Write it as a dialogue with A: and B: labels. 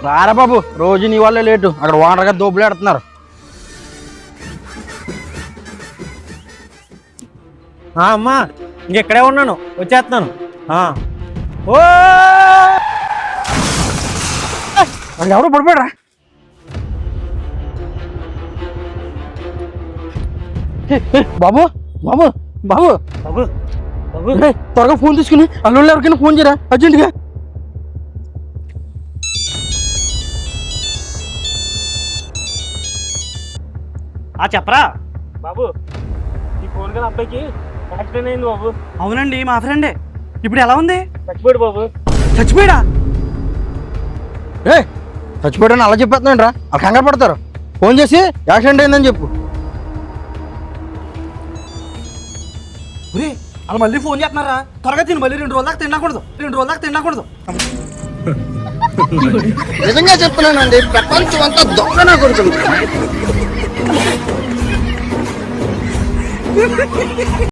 A: రారా బాబు, రోజు నీ వాళ్ళే లేటు. అక్కడ ఓనర్గా దోపులు ఆడుతున్నారు.
B: అమ్మా ఇంకెక్కడే ఉన్నాను, వచ్చేస్తున్నాను.
A: ఓ వాళ్ళు ఎవరు పడిపోయారా? బాబు బాబు బాబు
B: బాబు బాబు
A: త్వరగా ఫోన్ తీసుకుని అల్లుళ్ళు ఎవరికైనా ఫోన్ చేయరా అర్జెంటుగా.
B: చెప్పరా బాబు, ఈ ఫోన్ గల అబ్బాయికి యాక్సిడెంట్ అయింది బాబు.
C: అవునండి, మా ఫ్రెండే. ఇప్పుడు ఎలా ఉంది?
B: చచ్చిపోయాడు బాబు.
C: చచ్చిపోయాడా?
A: చచ్చిపోయాడని అలా చెప్పేస్తున్నాడు రా, వాళ్ళు కంగారు పడతారు. ఫోన్ చేసి యాక్సిడెంట్ అయిందని చెప్పు.
C: వాళ్ళు మళ్ళీ ఫోన్ చేస్తున్నారా? త్వరగా తిను, మళ్ళీ 2 రోజుల దాకా తినకూడదు.
A: నిజంగా చెప్తున్నానండి, ప్రపంచం అంతా దొంగ నా కొడుకులు.